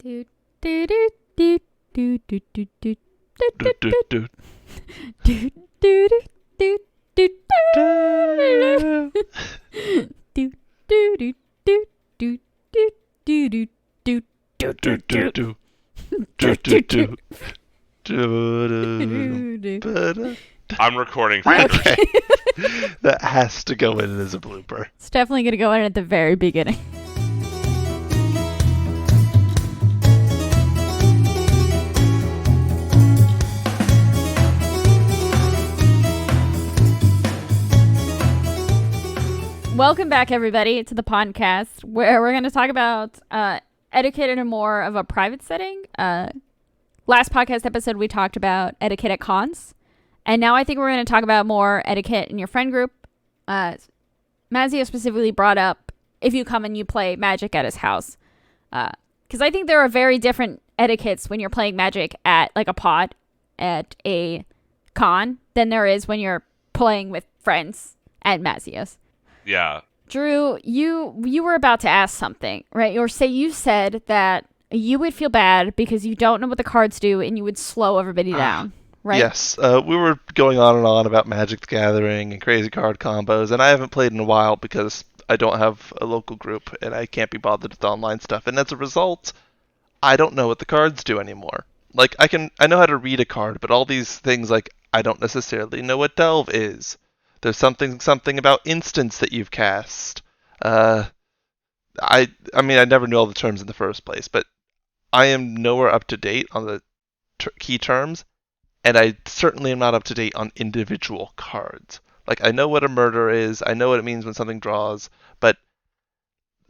Do do do do do do do do Do, do, do. do do do do do do do do do do do Do, do, do. Do, do, do. Ba-da. I'm recording. Okay. That has to go in as a blooper. It's definitely gonna go in at the very beginning. Welcome back, everybody, to the podcast where we're going to talk about etiquette in a more of a private setting. Last podcast episode, we talked about etiquette at cons. And now I think we're going to talk about more etiquette in your friend group. Mazio specifically brought up if you come and you play Magic at his house. Because I think there are very different etiquettes when you're playing Magic at like a pod at a con than there is when you're playing with friends at Mazio's. Yeah. Drew, you were about to ask something, right? Or say you said that you would feel bad because you don't know what the cards do and you would slow everybody down, right? Yes, we were going on and on about Magic the Gathering and crazy card combos, and I haven't played in a while because I don't have a local group and I can't be bothered with online stuff. And as a result, I don't know what the cards do anymore. Like, I know how to read a card, but all these things, like, I don't necessarily know what Delve is. There's something about instance that you've cast. I mean, I never knew all the terms in the first place, but I am nowhere up to date on the key terms, and I certainly am not up to date on individual cards. Like, I know what a murder is, I know what it means when something draws, but,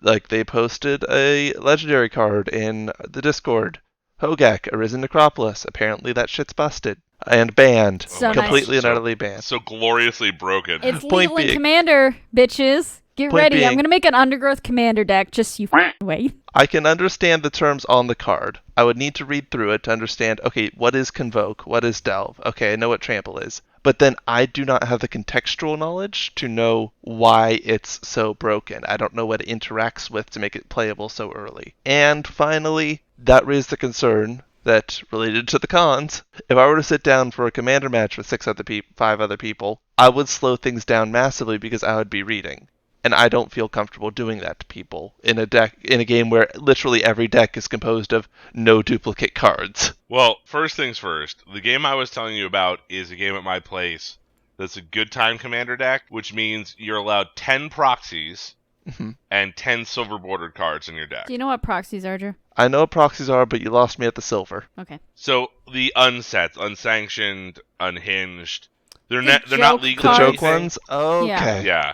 like, they posted a legendary card in the Discord. Hogak, Arisen Necropolis. Apparently that shit's busted. And banned. So completely nice. and utterly banned. So gloriously broken. It's Point Leland being- Commander, bitches. Get Point ready. I'm being- going to make an Undergrowth Commander deck. Just you wait. I can understand the terms on the card. I would need to read through it to understand, okay, what is Convoke? What is Delve? Okay, I know what Trample is. But then I do not have the contextual knowledge to know why it's so broken. I don't know what it interacts with to make it playable so early. And finally, that raised the concern that related to the cons. If I were to sit down for a commander match with 5 other people, I would slow things down massively because I would be reading. And I don't feel comfortable doing that to people in a game where literally every deck is composed of no duplicate cards. Well, first things first. The game I was telling you about is a game at my place that's a good time commander deck, which means you're allowed 10 proxies and 10 silver bordered cards in your deck. Do you know what proxies are, Drew? I know what proxies are, but you lost me at the silver. Okay. So the unsets, unsanctioned, unhinged, they're The not joke legal. The cards. joke ones? Okay. Yeah.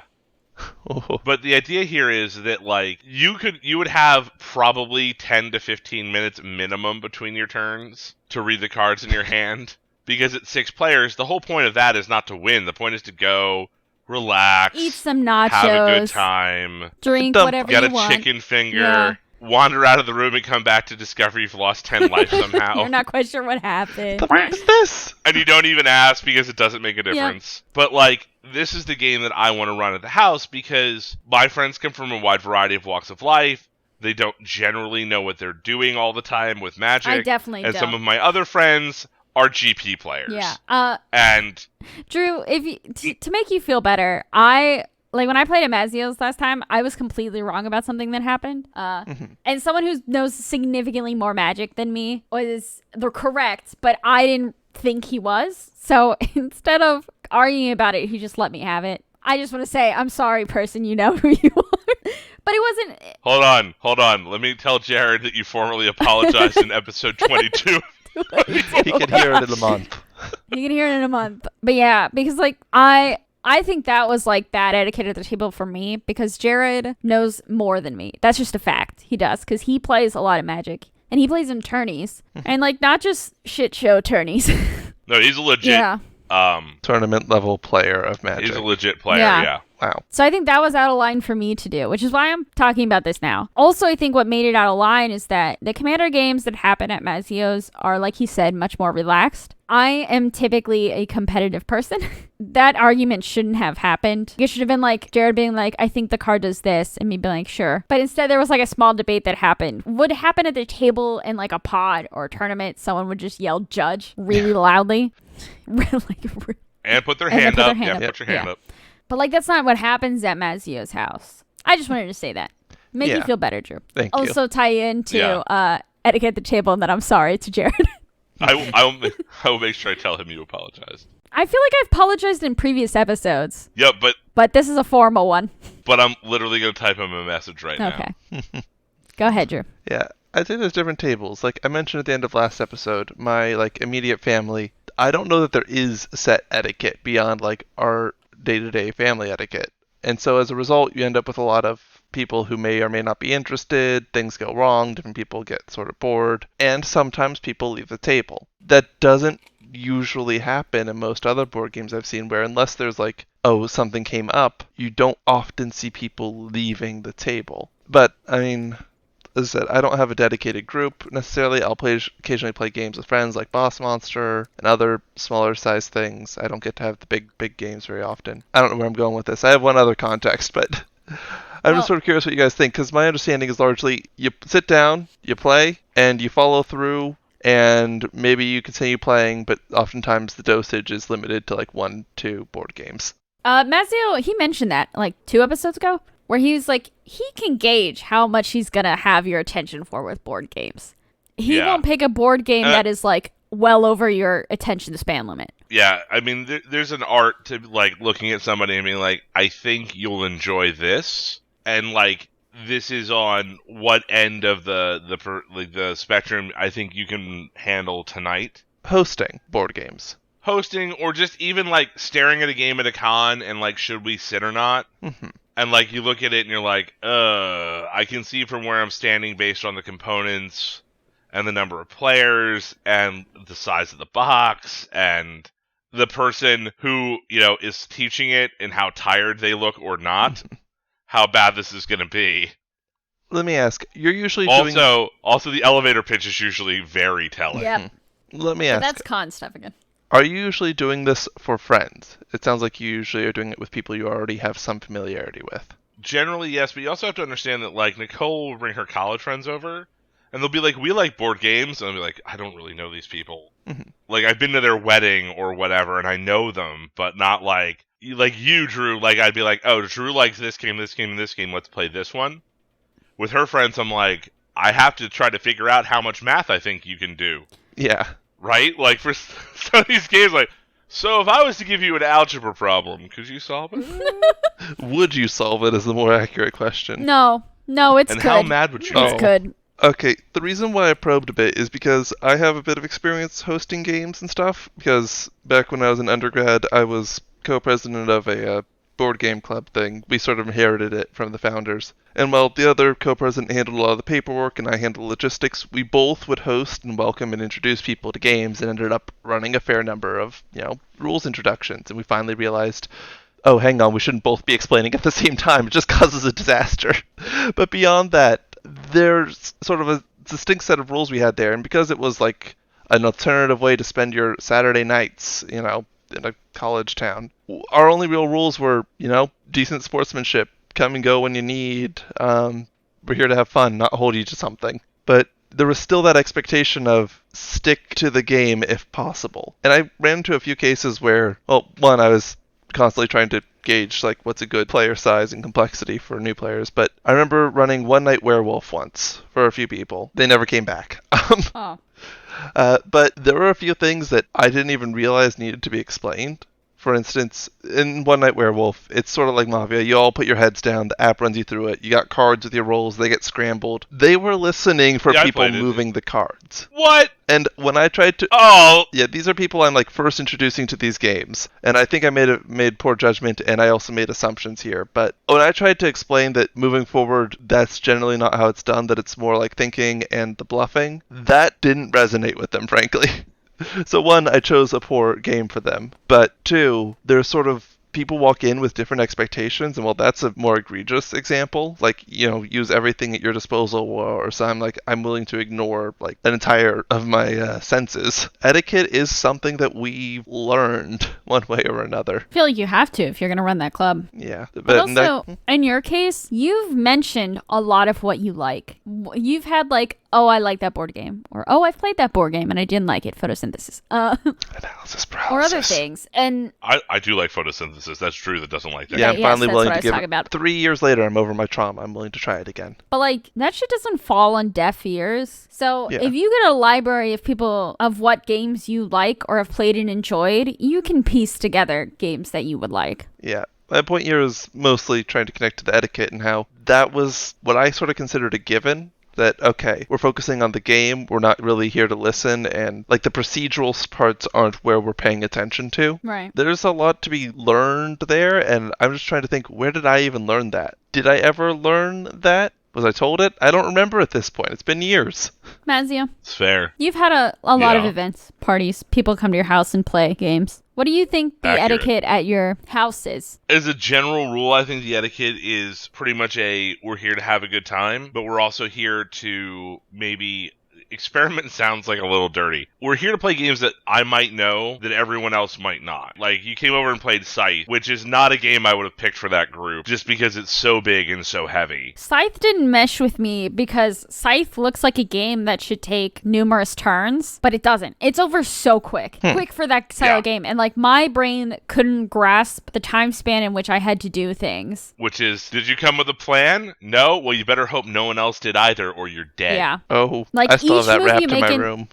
Oh. But the idea here is that, like, you would have probably 10 to 15 minutes minimum between your turns to read the cards in your hand. Because at 6 players, the whole point of that is not to win. The point is to go, relax, Eat some nachos. have a good time, Drink Dump- whatever get you a want. chicken finger, Yeah. wander out of the room and come back to discover you've lost 10 life somehow. You're not quite sure what happened. The fuck is this? And you don't even ask because it doesn't make a difference. But, like, this is the game that I want to run at the house because my friends come from a wide variety of walks of life. They don't generally know what they're doing all the time with Magic. I definitely And don't. some of my other friends are GP players. Yeah. And Drew, if you, to make you feel better, when I played at Mazio's last time, I was completely wrong about something that happened. And someone who knows significantly more Magic than me they're correct, but I didn't think he was. So instead of arguing about it, he just let me have it. I just want to say, I'm sorry, person, you know who you are. But it wasn't... hold on. Let me tell Jared that you formally apologized in episode 22. He can hear it in a month. You can hear it in a month. But yeah, because like I think that was like bad etiquette at the table for me because Jared knows more than me. That's just a fact. He does because he plays a lot of Magic and he plays in tourneys and like not just shit show tourneys. No, he's a legit Yeah. Tournament level player of Magic. He's a legit player, Yeah. yeah. Wow. So I think that was out of line for me to do, which is why I'm talking about this now. Also, I think what made it out of line is that the Commander games that happen at Mazio's are, like he said, much more relaxed. I am typically a competitive person. That argument shouldn't have happened. It should have been like Jared being like, I think the card does this, and me being like, sure. But instead, there was like a small debate that happened. Would happen at the table in like a pod or a tournament, someone would just yell judge really loudly. And put their hand up. Yeah, put your hand up. But like that's not what happens at Mazio's house. I just wanted to say that. Make you feel better, Drew. Thank you. Also tie into etiquette at the table and that I'm sorry to Jared. I will make sure I tell him you apologized. I feel like I've apologized in previous episodes. Yeah, but this is a formal one. But I'm literally going to type him a message right now. Okay. Go ahead, Drew. Yeah, I think there's different tables. Like I mentioned at the end of last episode, my like immediate family, I don't know that there is set etiquette beyond like our day-to-day family etiquette. And so as a result, you end up with a lot of people who may or may not be interested, things go wrong, different people get sort of bored, and sometimes people leave the table. That doesn't usually happen in most other board games I've seen, where unless there's like, oh, something came up, you don't often see people leaving the table. But, I mean, as I said, I don't have a dedicated group necessarily. I'll occasionally play games with friends like Boss Monster and other smaller size things. I don't get to have the big games very often. I don't know where I'm going with this. I have one other context, but I'm just sort of curious what you guys think, because my understanding is largely you sit down, you play, and you follow through, and maybe you continue playing, but oftentimes the dosage is limited to like 1-2 board games. Mazio, he mentioned that like 2 episodes ago, where he was like, he can gauge how much he's going to have your attention for with board games. He won't pick a board game that is like well over your attention span limit. Yeah, I mean, there's an art to like looking at somebody and being like, I think you'll enjoy this, and like this is on what end of the spectrum I think you can handle tonight. Hosting board games. Hosting, or just even like staring at a game at a con and like, should we sit or not? Mm-hmm. And like you look at it and you're like, I can see from where I'm standing based on the components and the number of players and the size of the box and the person who, you know, is teaching it and how tired they look or not, how bad this is going to be. Let me ask, you're usually Also, the elevator pitch is usually very telling. Yep. Let me ask. That's con stuff again. Are you usually doing this for friends? It sounds like you usually are doing it with people you already have some familiarity with. Generally, yes, but you also have to understand that, like, Nicole will bring her college friends over, and they'll be like, we like board games, and I'll be like, I don't really know these people. Mm-hmm. Like, I've been to their wedding or whatever, and I know them, but not like you, Drew. Like, I'd be like, oh, Drew likes this game, this game, and this game, let's play this one. With her friends, I'm like, I have to try to figure out how much math I think you can do. Yeah. Right? Like, for some of these games, like, so if I was to give you an algebra problem, could you solve it? Would you solve it is the more accurate question. No, it's and good. how mad would you be? It's good. Okay, the reason why I probed a bit is because I have a bit of experience hosting games and stuff, because back when I was an undergrad, I was co-president of a board game club thing. We sort of inherited it from the founders. And while the other co-president handled a lot of the paperwork and I handled logistics, we both would host and welcome and introduce people to games and ended up running a fair number of, rules introductions. And we finally realized, oh, hang on, we shouldn't both be explaining at the same time. It just causes a disaster. But beyond that, there's sort of a distinct set of rules we had there. And because it was like an alternative way to spend your Saturday nights, in a college town, our only real rules were, decent sportsmanship. Come and go when you need. We're here to have fun, not hold you to something. But there was still that expectation of stick to the game if possible. And I ran into a few cases where, one, I was constantly trying to gauge like what's a good player size and complexity for new players. But I remember running One Night Werewolf once for a few people. They never came back. But there were a few things that I didn't even realize needed to be explained. For instance, in One Night Werewolf, it's sort of like Mafia. You all put your heads down, the app runs you through it. You got cards with your rolls, they get scrambled. They were listening for people moving the cards. What? And when I tried to... Oh! Yeah, these are people I'm like first introducing to these games. And I think I made poor judgment, and I also made assumptions here. But when I tried to explain that moving forward, that's generally not how it's done, that it's more like thinking and the bluffing, that didn't resonate with them, frankly. So one, I chose a poor game for them, but two, there's sort of people walk in with different expectations, and while that's a more egregious example, like, use everything at your disposal, or so I'm willing to ignore like an entire of my senses. Etiquette is something that we've learned one way or another. I feel like you have to if you're going to run that club. Yeah. But also, in your case, you've mentioned a lot of what you like. You've had like, oh, I like that board game. Or, oh, I've played that board game and I didn't like it. Photosynthesis. Analysis paralysis. Or other things. And I do like photosynthesis. That's true. That doesn't like that. Yeah, I'm finally willing to give it. About. 3 years later, I'm over my trauma. I'm willing to try it again. But like, that shit doesn't fall on deaf ears. So if you get a library of people of what games you like or have played and enjoyed, you can piece together games that you would like. Yeah. My point here is mostly trying to connect to the etiquette and how that was what I sort of considered a given. That, okay, we're focusing on the game, we're not really here to listen, and like the procedural parts aren't where we're paying attention to. Right. There's a lot to be learned there, and I'm just trying to think, where did I even learn that? Did I ever learn that? Was I told it? I don't remember at this point. It's been years. Mazia. It's fair. You've had a lot of events, parties. People come to your house and play games. What do you think the etiquette at your house is? As a general rule, I think the etiquette is pretty much we're here to have a good time, but we're also here to maybe... Experiment sounds like a little dirty. We're here to play games that I might know that everyone else might not. Like, you came over and played Scythe, which is not a game I would have picked for that group, just because it's so big and so heavy. Scythe didn't mesh with me because Scythe looks like a game that should take numerous turns, but it doesn't. It's over so quick. Quick for that style of game. And, like, my brain couldn't grasp the time span in which I had to do things. Which is, did you come with a plan? No? Well, you better hope no one else did either, or you're dead. Yeah. Oh, like, I still have that wrapped in my room.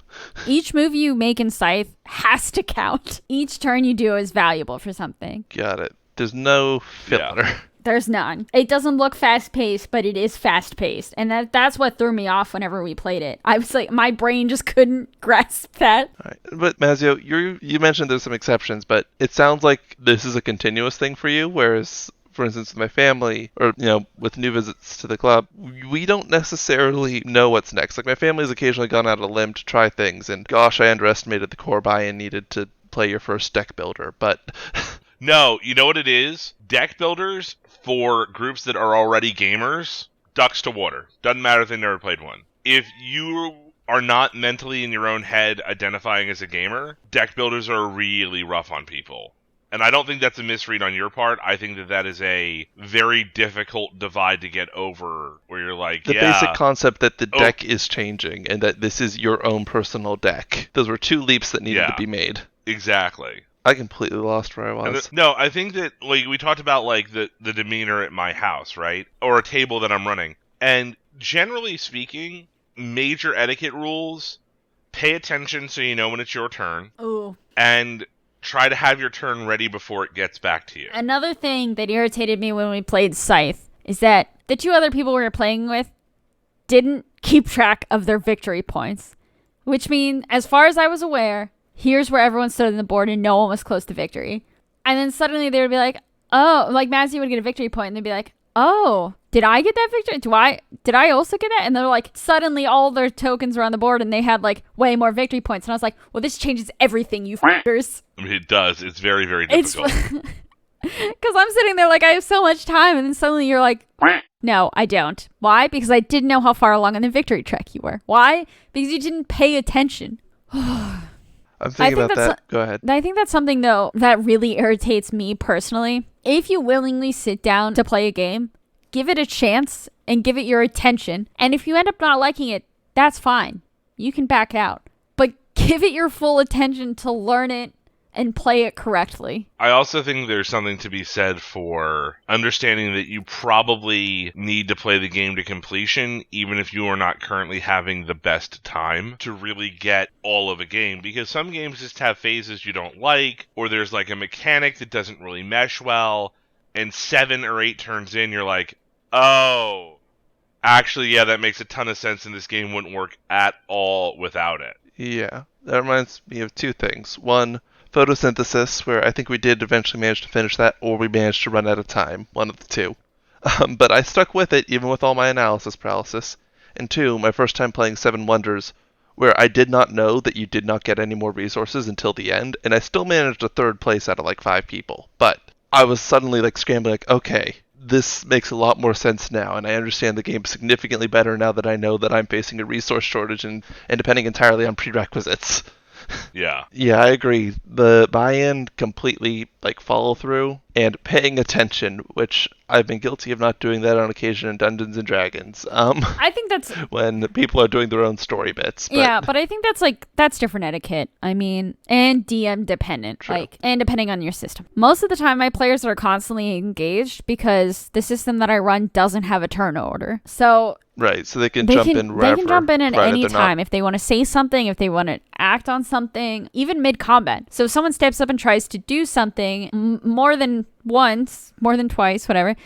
Each move you make in Scythe has to count. Each turn you do is valuable for something. Got it. There's no filler. Yeah. There's none. It doesn't look fast-paced, but it is fast-paced. And that's what threw me off whenever we played it. I was like, my brain just couldn't grasp that. All right. But Mazio, you mentioned there's some exceptions, but it sounds like this is a continuous thing for you, whereas... For instance, with my family, or, with new visits to the club, we don't necessarily know what's next. Like, my family's occasionally gone out on a limb to try things, and gosh, I underestimated the core buy-in needed to play your first deck builder, but... No, you know what it is? Deck builders, for groups that are already gamers, ducks to water. Doesn't matter if they never played one. If you are not mentally in your own head identifying as a gamer, deck builders are really rough on people. And I don't think that's a misread on your part. I think that is a very difficult divide to get over, where you're like, the basic concept that the deck is changing and that this is your own personal deck. Those were two leaps that needed to be made. Exactly. I completely lost where I was. No, I think that, like, we talked about, like, the demeanor at my house, right? Or a table that I'm running. And generally speaking, major etiquette rules, pay attention so you know when it's your turn. Ooh. And... try to have your turn ready before it gets back to you. Another thing that irritated me when we played Scythe is that the two other people we were playing with didn't keep track of their victory points. Which means, as far as I was aware, here's where everyone stood on the board and no one was close to victory. And then suddenly they would be like, oh, like Mazzy would get a victory point and they'd be like, oh, did I get that victory? Did I also get that? And they're like, suddenly all their tokens were on the board and they had like way more victory points. And I was like, well, this changes everything, you f***ers. I mean, it does. It's very, very difficult. Because I'm sitting there like, I have so much time. And then suddenly you're like, no, I don't. Why? Because I didn't know how far along on the victory track you were. Why? Because you didn't pay attention. I'm thinking about that. Go ahead. I think that's something, though, that really irritates me personally. If you willingly sit down to play a game, give it a chance and give it your attention. And if you end up not liking it, that's fine. You can back out. But give it your full attention to learn it and play it correctly. I also think there's something to be said for understanding that you probably need to play the game to completion, even if you are not currently having the best time to really get all of a game. Because some games just have phases you don't like, or there's like a mechanic that doesn't really mesh well, and 7 or 8 turns in, you're like, oh, actually, yeah, that makes a ton of sense, and this game wouldn't work at all without it. Yeah, that reminds me of two things. One, photosynthesis, where I think we did eventually manage to finish that, or we managed to run out of time. One of the two. But I stuck with it, even with all my analysis paralysis. And two, my first time playing Seven Wonders, where I did not know that you did not get any more resources until the end, and I still managed a 3rd place out of like 5 people. But I was suddenly like scrambling, like, okay, this makes a lot more sense now, and I understand the game significantly better now that I know that I'm facing a resource shortage and depending entirely on prerequisites. Yeah. Yeah, I agree. The buy-in, completely like follow through, and paying attention, which I've been guilty of not doing that on occasion in Dungeons and Dragons. I think that's when people are doing their own story bits. But yeah, but I think that's different etiquette. I mean, and DM dependent, True. and depending on your system. Most of the time, my players are constantly engaged because the system that I run doesn't have a turn order. So right, so they can jump in wherever. They can jump in at provided any they're not- time if they want to say something, if they want to act on something, even mid combat. So if someone steps up and tries to do something more than once, more than twice, whatever,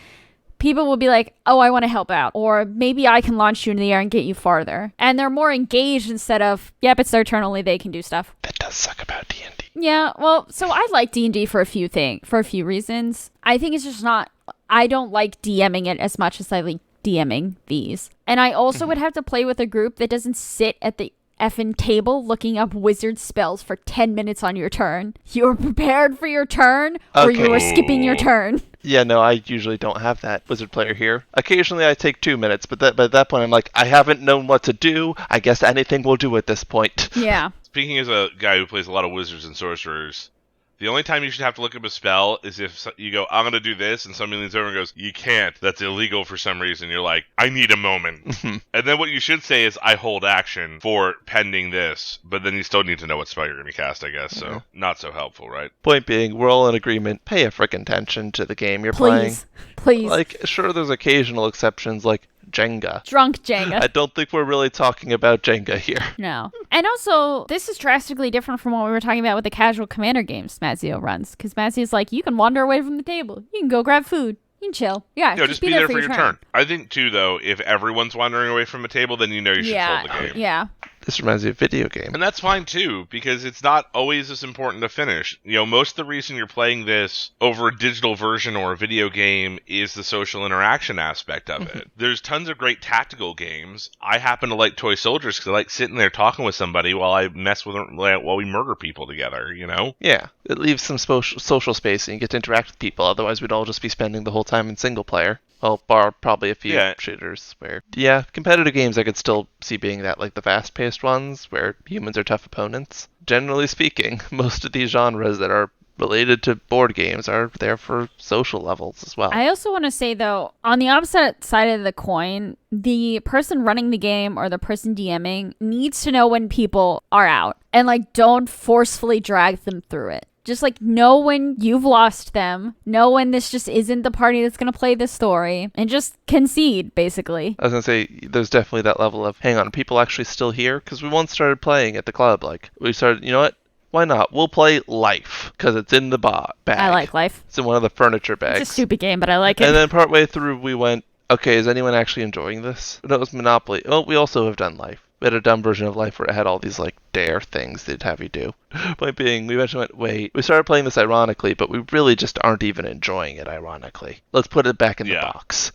people will be like, oh, I want to help out. Or maybe I can launch you into the air and get you farther. And they're more engaged instead of, yep, it's their turn, only they can do stuff. That does suck about D&D. Yeah, well, so I like D&D for a few reasons. I think it's just not, I don't like DMing it as much as I like DMing these. And I also would have to play with a group that doesn't sit at the effing table looking up wizard spells for 10 minutes on your turn. You're prepared for your turn, or you Okay. are skipping your turn. Yeah, no, I usually don't have that wizard player here. Occasionally I take 2 minutes, but at that point I'm like, I haven't known what to do. I guess anything will do at this point. Yeah. Speaking as a guy who plays a lot of wizards and sorcerers, the only time you should have to look up a spell is if you go, I'm going to do this, and somebody leans over and goes, you can't. That's illegal for some reason. You're like, I need a moment. And then what you should say is, I hold action for pending this. But then you still need to know what spell you're going to cast, I guess. So, not so helpful, right? Point being, we're all in agreement. Pay a frickin' attention to the game you're playing. Please. Like, sure, there's occasional exceptions, like Jenga. Drunk Jenga. I don't think we're really talking about Jenga here. No. And also, this is drastically different from what we were talking about with the casual commander games Mazio runs. Because Mazio's like, you can wander away from the table. You can go grab food. You can chill. Yeah, Just be there for your turn. I think, too, though, if everyone's wandering away from a table, then you know you should hold the game. Yeah. This reminds me of a video game. And that's fine, too, because it's not always as important to finish. You know, most of the reason you're playing this over a digital version or a video game is the social interaction aspect of it. There's tons of great tactical games. I happen to like Toy Soldiers because I like sitting there talking with somebody while I mess with them, while we murder people together, you know? Yeah, it leaves some social space and you get to interact with people. Otherwise, we'd all just be spending the whole time in single player. Well, bar probably a few shooters where, yeah, competitive games I could still see being that, like the fast-paced ones where humans are tough opponents. Generally speaking, most of these genres that are related to board games are there for social levels as well. I also want to say, though, on the opposite side of the coin, the person running the game or the person DMing needs to know when people are out and, like, don't forcefully drag them through it. Just, like, know when you've lost them, know when this just isn't the party that's going to play the story, and just concede, basically. I was going to say, there's definitely that level of, hang on, are people actually still here? Because we once started playing at the club, like, we started, you know what? Why not? We'll play Life, because it's in the bag. I like Life. It's in one of the furniture bags. It's a stupid game, but I like it. And then partway through, we went, okay, is anyone actually enjoying this? No, it was Monopoly. Oh, we also have done Life. We had a dumb version of Life where it had all these, like, dare things they'd have you do. Point being, we eventually went, wait, we started playing this ironically, but we really just aren't even enjoying it ironically. Let's put it back in the box.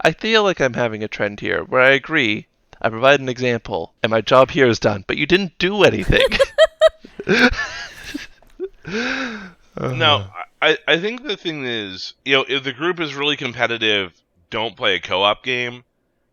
I feel like I'm having a trend here where I agree, I provide an example, and my job here is done, but you didn't do anything. No, I think the thing is, you know, if the group is really competitive, don't play a co-op game.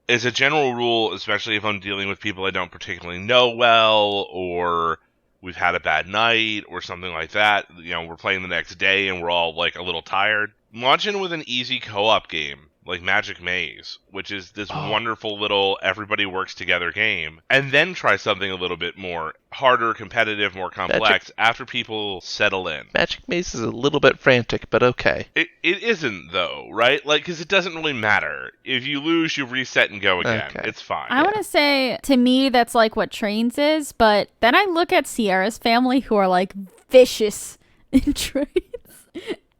As a general rule, especially if I'm dealing with people I don't particularly know well, or we've had a bad night, or something like that, you know, we're playing the next day and we're all, like, a little tired, launch in with an easy co-op game, like Magic Maze, which is this wonderful little everybody works together game, and then try something a little bit more harder, competitive, more complex after people settle in. Magic Maze is a little bit frantic, but okay. It isn't, though, right? Like, because it doesn't really matter. If you lose, you reset and go again. Okay. It's fine. I want to say, to me, that's like what Trains is, but then I look at Sierra's family who are like vicious in Trains,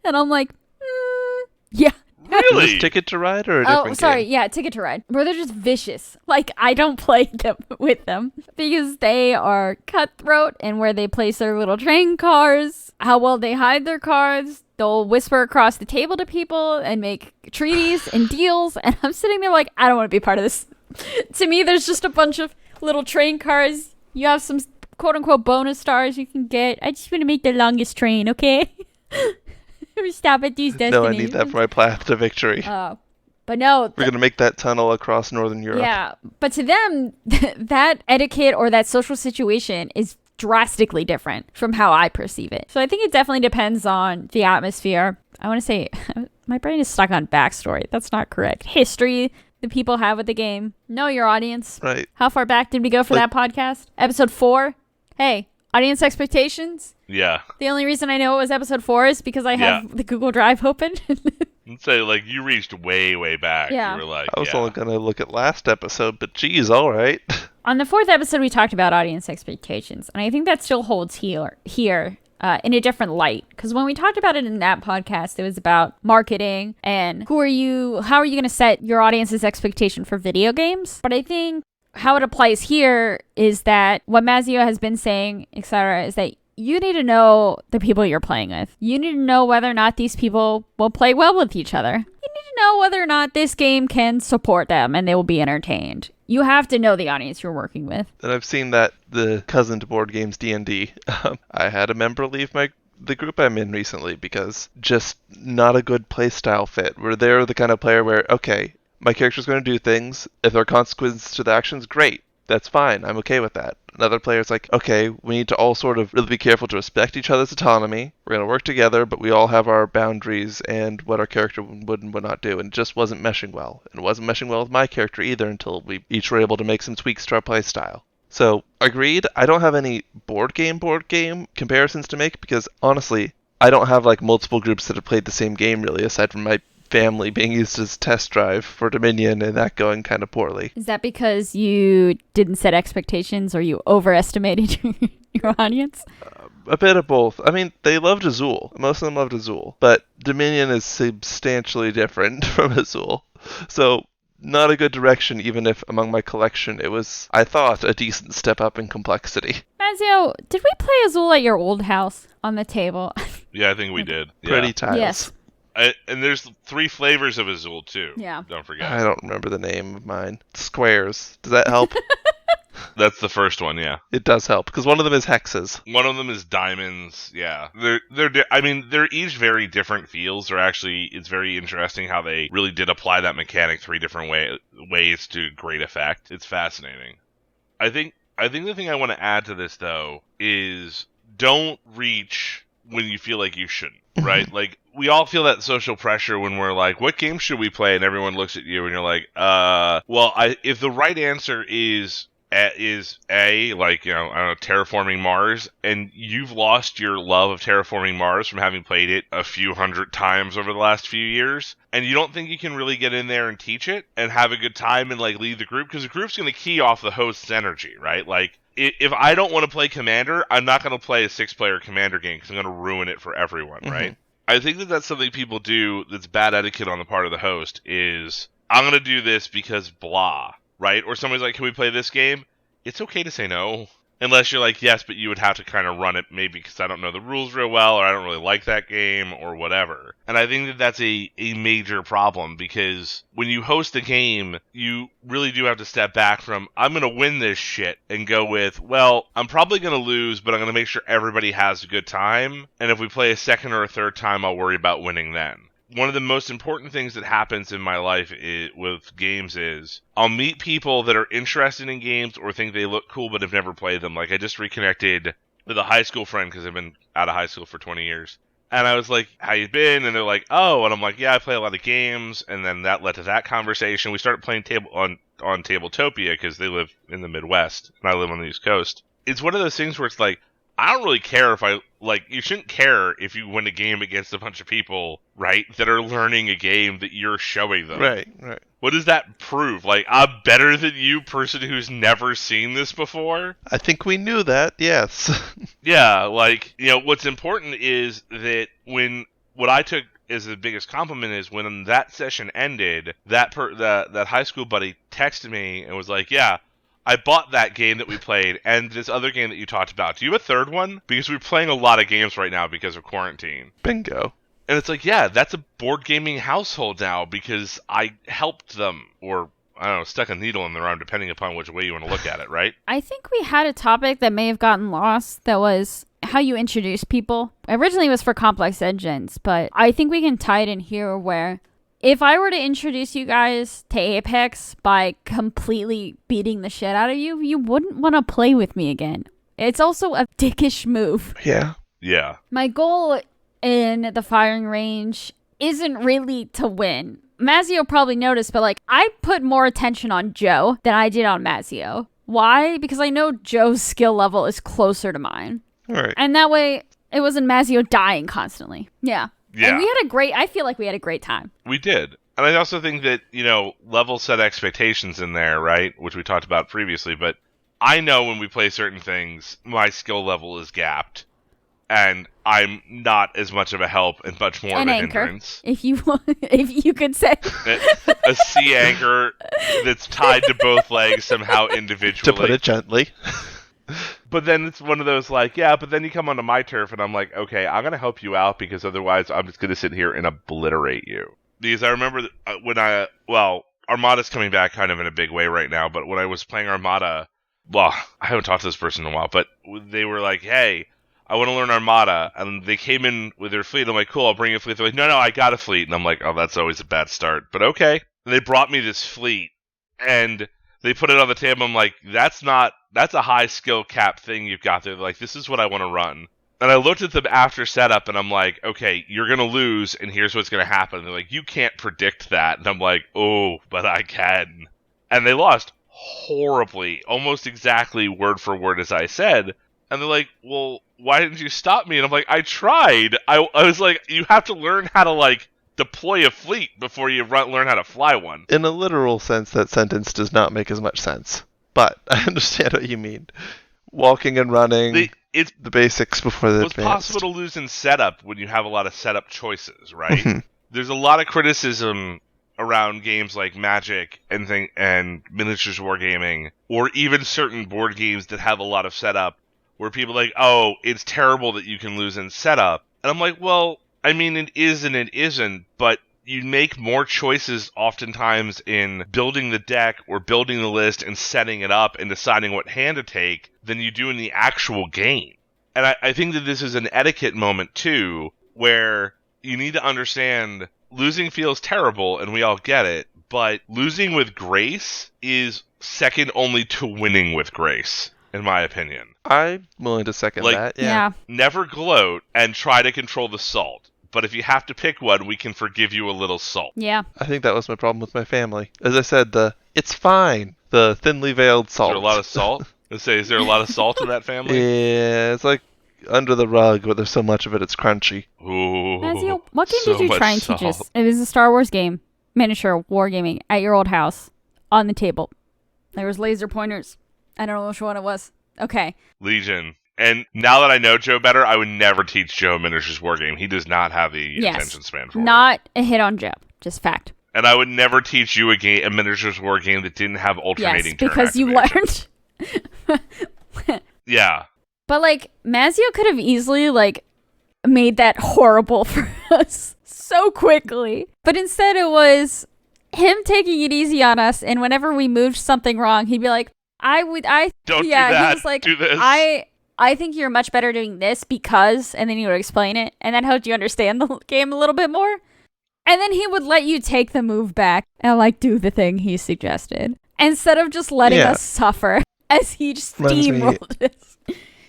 and I'm like, yeah. Really? Is this Ticket to Ride or a different Oh, sorry. game? Yeah, Ticket to Ride. Where they're just vicious. Like, I don't play them with them because they are cutthroat and where they place their little train cars, how well they hide their cards. They'll whisper across the table to people and make treaties and deals. And I'm sitting there like, I don't want to be part of this. To me, there's just a bunch of little train cars. You have some quote unquote bonus stars you can get. I just want to make the longest train, okay? We stop at these destinations. No, I need that for my path to victory. But no. We're going to make that tunnel across Northern Europe. Yeah, but to them, that etiquette or that social situation is drastically different from how I perceive it. So I think it definitely depends on the atmosphere. I want to say, my brain is stuck on backstory. That's not correct. History the people have with the game. Know your audience. Right. How far back did we go for that podcast? Episode 4? Hey, audience expectations? Yeah. The only reason I know it was episode 4 is because I have the Google Drive open. I'd say, like, you reached way, way back. Yeah. You were like, I was only going to look at last episode, but geez, all right. On the 4th episode, we talked about audience expectations, and I think that still holds here in a different light. Because when we talked about it in that podcast, it was about marketing and how are you going to set your audience's expectation for video games. But I think how it applies here is that what Mazio has been saying, etc., is that you need to know the people you're playing with. You need to know whether or not these people will play well with each other. You need to know whether or not this game can support them and they will be entertained. You have to know the audience you're working with. And I've seen that the cousin to board games D&D. I had a member leave the group I'm in recently because just not a good play style fit. Where they're the kind of player where, okay, my character's going to do things. If there are consequences to the actions, great. That's fine. I'm okay with that. Another player's like, okay, we need to all sort of really be careful to respect each other's autonomy. We're going to work together, but we all have our boundaries and what our character would and would not do. And it just wasn't meshing well. And it wasn't meshing well with my character either until we each were able to make some tweaks to our play style. So, agreed. I don't have any board game comparisons to make because, honestly, I don't have like multiple groups that have played the same game really, aside from my family being used as test drive for Dominion and that going kind of poorly. Is that because you didn't set expectations or you overestimated your audience? A bit of both. I mean, they loved Azul. Most of them loved Azul. But Dominion is substantially different from Azul. So, not a good direction, even if among my collection it was, I thought, a decent step up in complexity. Mazio, did we play Azul at your old house on the table? Yeah, I think we did. Pretty tiles. Yes. And there's 3 flavors of Azul, too. Yeah. Don't forget. I don't remember the name of mine. Squares. Does that help? That's the first one, yeah. It does help, because one of them is hexes. One of them is diamonds, yeah. They're each very different feels. It's very interesting how they really did apply that mechanic 3 different ways to great effect. It's fascinating. I think the thing I want to add to this, though, is don't reach when you feel like you shouldn't, right? Like, we all feel that social pressure when we're like, what game should we play? And everyone looks at you and you're like, if the right answer is A, like, I don't know, terraforming Mars, and you've lost your love of terraforming Mars from having played it a few hundred times over the last few years, and you don't think you can really get in there and teach it and have a good time and, like, lead the group, because the group's going to key off the host's energy, right? Like, if I don't want to play Commander, I'm not going to play a 6-player Commander game because I'm going to ruin it for everyone, right? I think that's something people do that's bad etiquette on the part of the host is, I'm going to do this because blah, right? Or somebody's like, can we play this game? It's okay to say no. Unless you're like, yes, but you would have to kind of run it maybe because I don't know the rules real well or I don't really like that game or whatever. And I think that's a major problem because when you host a game, you really do have to step back from, I'm going to win this shit and go with, well, I'm probably going to lose, but I'm going to make sure everybody has a good time. And if we play a second or a third time, I'll worry about winning then. One of the most important things that happens in my life with games is I'll meet people that are interested in games or think they look cool but have never played them. Like, I just reconnected with a high school friend because I've been out of high school for 20 years. And I was like, how you been? And they're like, oh. And I'm like, yeah, I play a lot of games. And then that led to that conversation. We started playing on Tabletopia because they live in the Midwest and I live on the East Coast. It's one of those things where it's like, I don't really care if you shouldn't care if you win a game against a bunch of people, right, that are learning a game that you're showing them. Right. What does that prove? Like, I'm better than you, person who's never seen this before? I think we knew that, yes. Yeah, like, what's important is that what I took as the biggest compliment is when that session ended, that high school buddy texted me and was like, yeah, I bought that game that we played and this other game that you talked about. Do you have a third one? Because we're playing a lot of games right now because of quarantine. Bingo. And it's like, yeah, that's a board gaming household now because I helped them or, I don't know, stuck a needle in their arm depending upon which way you want to look at it, right? I think we had a topic that may have gotten lost that was how you introduce people. Originally it was for complex engines, but I think we can tie it in here where if I were to introduce you guys to Apex by completely beating the shit out of you, you wouldn't want to play with me again. It's also a dickish move. Yeah. Yeah. My goal in the firing range isn't really to win. Mazio probably noticed, but like I put more attention on Joe than I did on Mazio. Why? Because I know Joe's skill level is closer to mine. All right. And that way it wasn't Mazio dying constantly. Yeah. Yeah. And I feel like we had a great time. We did. And I also think that, level set expectations in there, right? Which we talked about previously, but I know when we play certain things, my skill level is gapped. And I'm not as much of a help and much more An of a anchor, hindrance. if you could say. A sea anchor that's tied to both legs somehow individually. To put it gently. But then it's one of those like, yeah, but then you come onto my turf and I'm like, okay, I'm going to help you out because otherwise I'm just going to sit here and obliterate you. Because I remember when Armada's coming back kind of in a big way right now, but when I was playing Armada, well, I haven't talked to this person in a while, but they were like, hey, I want to learn Armada, and they came in with their fleet. I'm like, cool, I'll bring you a fleet. They're like, no, I got a fleet. And I'm like, oh, that's always a bad start, but okay. And they brought me this fleet, and they put it on the table. I'm like, that's a high skill cap thing you've got there. They're like, this is what I want to run. And I looked at them after setup, and I'm like, okay, you're going to lose, and here's what's going to happen. And they're like, you can't predict that. And I'm like, oh, but I can. And they lost horribly, almost exactly word for word as I said. And they're like, well, why didn't you stop me? And I'm like, I tried. I was like, you have to learn how to, deploy a fleet before you learn how to fly one. In a literal sense, that sentence does not make as much sense. But I understand what you mean. Walking and running, the basics before the advanced. It's possible to lose in setup when you have a lot of setup choices, right? There's a lot of criticism around games like Magic and miniatures wargaming, or even certain board games that have a lot of setup, where people are like, oh, it's terrible that you can lose in setup. And I'm like, well, I mean, it is and it isn't, but you make more choices oftentimes in building the deck or building the list and setting it up and deciding what hand to take than you do in the actual game. And I think that this is an etiquette moment, too, where you need to understand losing feels terrible, and we all get it, but losing with grace is second only to winning with grace, in my opinion. I'm willing to second that, yeah. Never gloat and try to control the salt. But if you have to pick one, we can forgive you a little salt. Yeah. I think that was my problem with my family. As I said, it's fine. The thinly veiled salt. Is there a lot of salt? Is there a lot of salt in that family? Yeah, it's like under the rug, but there's so much of it, it's crunchy. Ooh. Mazio, what game did you try and teach us? It was a Star Wars game, miniature wargaming, at your old house, on the table. There was laser pointers. I don't know which one it was. Okay. Legion. And now that I know Joe better, I would never teach Joe a miniatures wargame. He does not have the attention span for it. Not a hit on Joe. Just fact. And I would never teach you a miniatures wargame that didn't have alternating turn because you learned. Yeah. But, Mazio could have easily, made that horrible for us so quickly. But instead it was him taking it easy on us, and whenever we moved something wrong, he'd be like, Don't do that. He was like, do this. I think you're much better doing this because, and then he would explain it, and that helped you understand the game a little bit more. And then he would let you take the move back and, do the thing he suggested, instead of just letting us suffer as he just steamrolled us.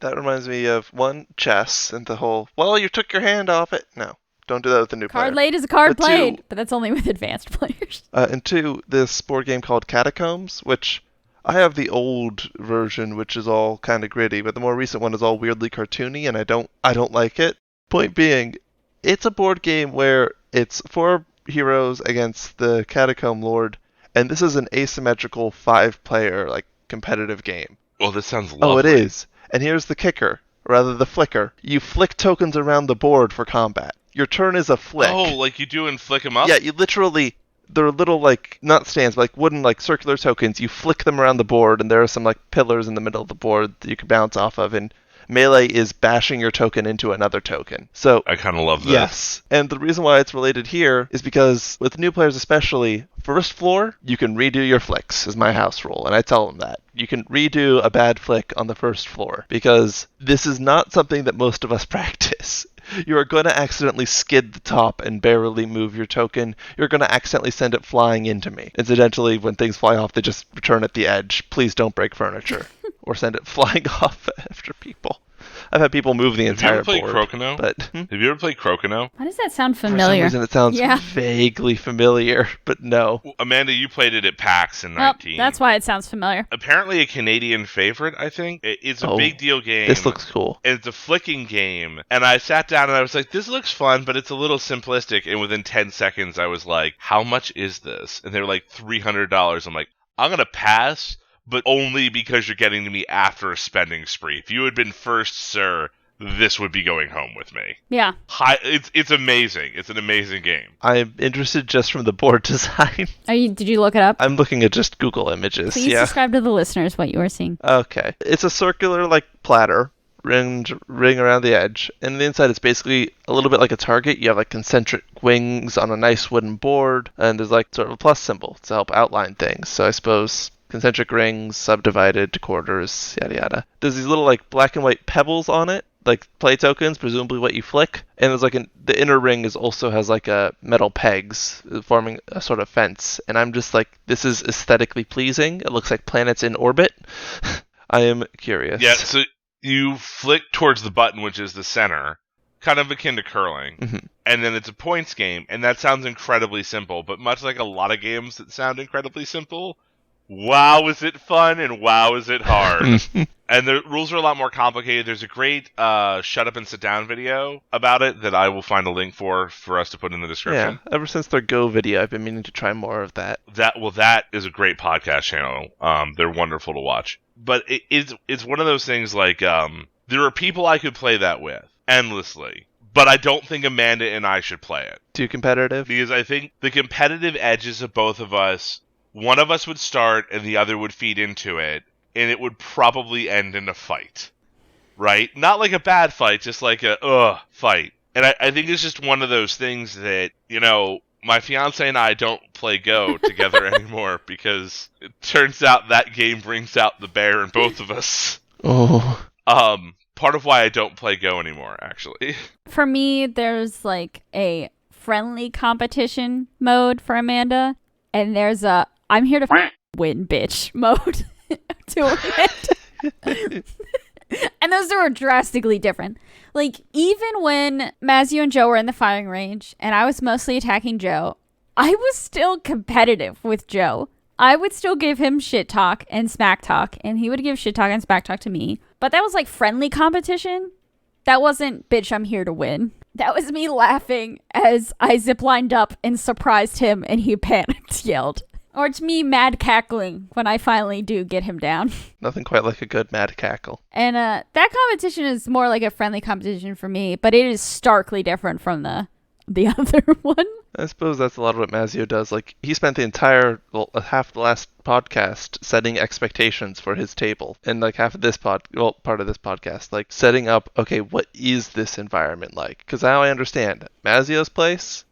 That reminds me of chess and the whole, well, you took your hand off it. No, don't do that with a new player. Card laid is a card played, but that's only with advanced players. And two, this board game called Catacombs, which I have the old version, which is all kind of gritty, but the more recent one is all weirdly cartoony, and I don't like it. Point being, it's a board game where it's 4 heroes against the Catacomb Lord, and this is an asymmetrical 5-player competitive game. Well, this sounds lovely. Oh, it is. And here's the kicker, rather the flicker. You flick tokens around the board for combat. Your turn is a flick. Oh, like you do in Flick 'em Up? Yeah, you literally. They're little, not stands, but wooden, circular tokens. You flick them around the board, and there are some, pillars in the middle of the board that you can bounce off of. And Melee is bashing your token into another token. So I kind of love this. yes. And the reason why it's related here is because with new players especially, first floor, you can redo your flicks, is my house rule. And I tell them that. You can redo a bad flick on the first floor because this is not something that most of us practice. You are going to accidentally skid the top and barely move your token. You're going to accidentally send it flying into me. Incidentally, when things fly off, they just return at the edge. Please don't break furniture or send it flying off after people. I've had people move the entire board. Have you ever played Crocono? But Have you ever played Crocono? Why does that sound for familiar? some reason, it sounds vaguely familiar, but no. Amanda, you played it at PAX in Well, 19. that's why it sounds familiar. Apparently a Canadian favorite, I think. It's a big deal game. This looks cool. It's a flicking game. And I sat down and I was like, this looks fun, but it's a little simplistic. And within 10 seconds, I was like, how much is this? And they were like, $300. I'm like, I'm going to pass, but only because you're getting to me after a spending spree. If you had been first, sir, this would be going home with me. Yeah. It's amazing. It's an amazing game. I'm interested just from the board design. Did you look it up? I'm looking at just Google images. Please describe to the listeners what you were seeing. Okay. It's a circular, platter, ring around the edge. And the inside is basically a little bit like a target. You have, concentric wings on a nice wooden board. And there's, sort of a plus symbol to help outline things. So I suppose concentric rings, subdivided to quarters, yada yada. There's these little, black and white pebbles on it. Play tokens, presumably what you flick, and there's the inner ring also has a metal pegs forming a sort of fence, and I'm just this is aesthetically pleasing. It looks like planets in orbit. I am curious. Yeah, so you flick towards the button, which is the center, kind of akin to curling, and then it's a points game, and that sounds incredibly simple, but much like a lot of games that sound incredibly simple, wow, is it fun, and wow, is it hard. And the rules are a lot more complicated. There's a great shut up and sit down video about it that I will find a link for us to put in the description. Yeah, ever since their Go video, I've been meaning to try more of that. That is a great podcast channel. They're wonderful to watch. But it's one of those things there are people I could play that with endlessly. But I don't think Amanda and I should play it. Too competitive? Because I think the competitive edges of both of us, one of us would start and the other would feed into it. And it would probably end in a fight, right? Not like a bad fight, just like a fight. And I think it's just one of those things that, my fiance and I don't play Go together anymore because it turns out that game brings out the bear in both of us. Oh. Part of why I don't play Go anymore, actually. For me, there's a friendly competition mode for Amanda, and there's a I'm here to win, bitch mode. To it. And those two are drastically different. Even when Mazio and Joe were in the firing range and I was mostly attacking Joe, I was still competitive with Joe. I would still give him shit talk and smack talk, and he would give shit talk and smack talk to me. But that was friendly competition. That wasn't, bitch, I'm here to win. That was me laughing as I ziplined up and surprised him and he panicked, yelled. Or it's me mad cackling when I finally do get him down. Nothing quite like a good mad cackle. And that competition is more like a friendly competition for me, but it is starkly different from the other one. I suppose that's a lot of what Mazio does. He spent the entire half the last podcast setting expectations for his table, and half of this part of this podcast, setting up, okay, what is this environment like? Because now I understand Mazio's place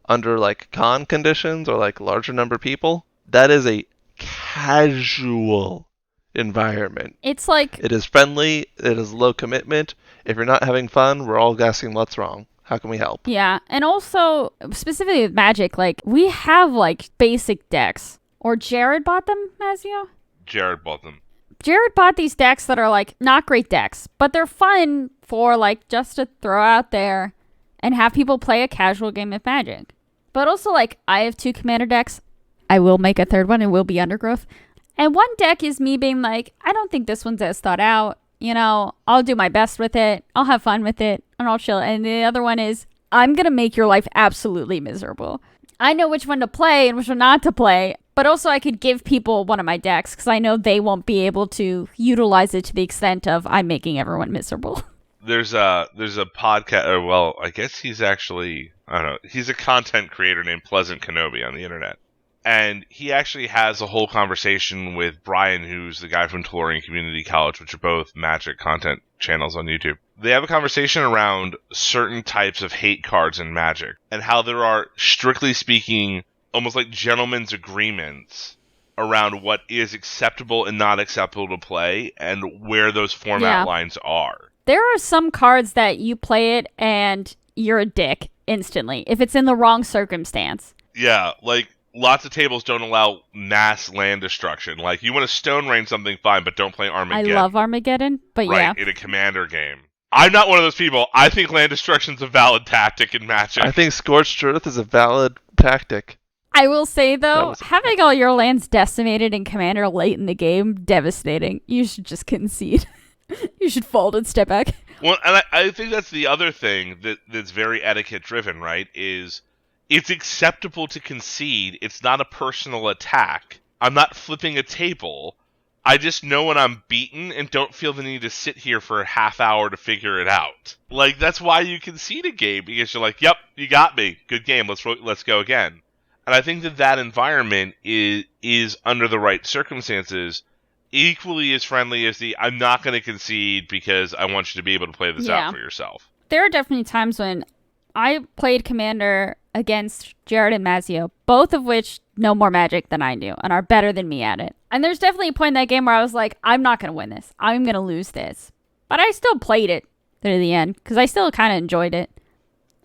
under con conditions or larger number of people. That is a casual environment. It's it is friendly, it is low commitment. If you're not having fun, we're all asking what's wrong. How can we help? Yeah, and also, specifically with Magic, we have, basic decks. Or Jared bought them, Mazio? Jared bought them. Jared bought these decks that are, not great decks, but they're fun for, just to throw out there and have people play a casual game of Magic. But also, I have 2 commander decks. I will make a third one. It will be Undergrowth. And one deck is me being I don't think this one's as thought out. I'll do my best with it. I'll have fun with it. And I'll chill. And the other one is, I'm going to make your life absolutely miserable. I know which one to play and which one not to play. But also I could give people one of my decks because I know they won't be able to utilize it to the extent of I'm making everyone miserable. There's a podcast, I guess he's actually, I don't know, he's a content creator named Pleasant Kenobi on the internet. And he actually has a whole conversation with Brian, who's the guy from Tellurian Community College, which are both Magic content channels on YouTube. They have a conversation around certain types of hate cards in Magic, and how there are, strictly speaking, almost like gentlemen's agreements around what is acceptable and not acceptable to play, and where those format lines are. There are some cards that you play it and you're a dick instantly, if it's in the wrong circumstance. Yeah, like, lots of tables don't allow mass land destruction. Like, you want to Stone Rain something, fine, but don't play Armageddon. I love Armageddon, but right, yeah. in a Commander game. I'm not one of those people. I think land destruction's a valid tactic in Magic. I think Scorched Earth is a valid tactic. I will say, though, having all your lands decimated in Commander late in the game, devastating. You should just concede. You should fold and step back. Well, and I think that's the other thing that's very etiquette-driven, right, is it's acceptable to concede. It's not a personal attack. I'm not flipping a table. I just know when I'm beaten and don't feel the need to sit here for a half hour to figure it out. Like, that's why you concede a game, because you're like, yep, you got me. Good game. Let's go again. And I think that environment is under the right circumstances, equally as friendly as the I'm not going to concede because I want you to be able to play this out for yourself. There are definitely times when I played Commander against Jared and Mazio, both of which know more Magic than I do and are better than me at it. And there's definitely a point in that game where I was like, I'm not going to win this. I'm going to lose this. But I still played it to the end because I still kind of enjoyed it.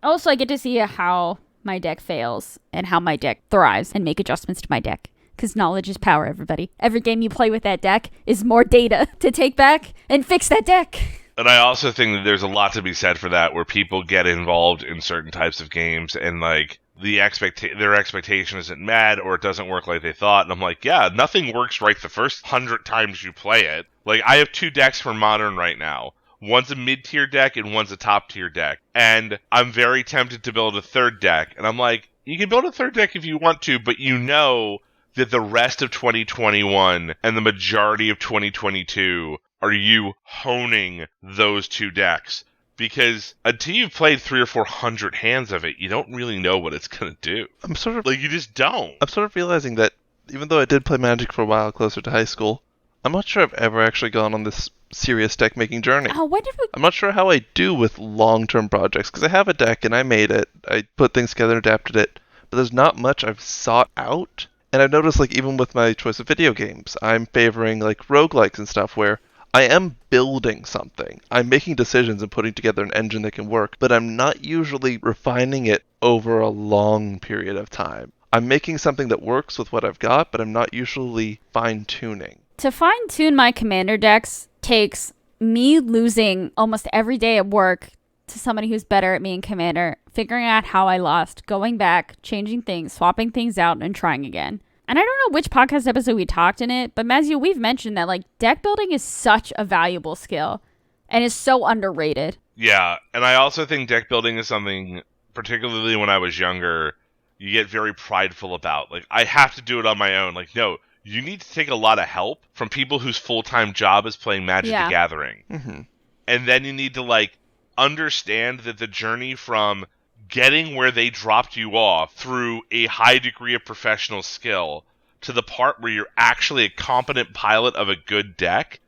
Also, I get to see how my deck fails and how my deck thrives and make adjustments to my deck. Because knowledge is power, everybody. Every game you play with that deck is more data to take back and fix that deck. And I also think that there's a lot to be said for that, where people get involved in certain types of games and, like, their expectation isn't met or it doesn't work like they thought. And I'm like, yeah, nothing works right the first 100 times you play it. Like, I have 2 decks for Modern right now. One's a mid-tier deck and one's a top-tier deck. And I'm very tempted to build a 3rd deck. And I'm like, you can build a 3rd deck if you want to, but you know that the rest of 2021 and the majority of 2022 are you honing those 2 decks. Because until you've played 300 or 400 hands of it, you don't really know what it's going to do. You just don't. I'm sort of realizing that even though I did play Magic for a while closer to high school, I'm not sure I've ever actually gone on this serious deck making journey. Oh, when did we... I'm not sure how I do with long-term projects, because I have a deck and I made it. I put things together and adapted it, but there's not much I've sought out. And I've noticed, like, even with my choice of video games, I'm favoring, like, roguelikes and stuff where I am building something. I'm making decisions and putting together an engine that can work, but I'm not usually refining it over a long period of time. I'm making something that works with what I've got, but I'm not usually fine-tuning. To fine-tune my Commander decks takes me losing almost every day at work to somebody who's better at me in Commander, figuring out how I lost, going back, changing things, swapping things out, and trying again. And I don't know which podcast episode we talked in it, but Mazio, we've mentioned that, like, deck building is such a valuable skill and is so underrated. Yeah, and I also think deck building is something, particularly when I was younger, you get very prideful about. Like, I have to do it on my own. Like, no, you need to take a lot of help from people whose full-time job is playing Magic the Gathering. Mm-hmm. And then you need to, like, understand that the journey from getting where they dropped you off through a high degree of professional skill to the part where you're actually a competent pilot of a good deck,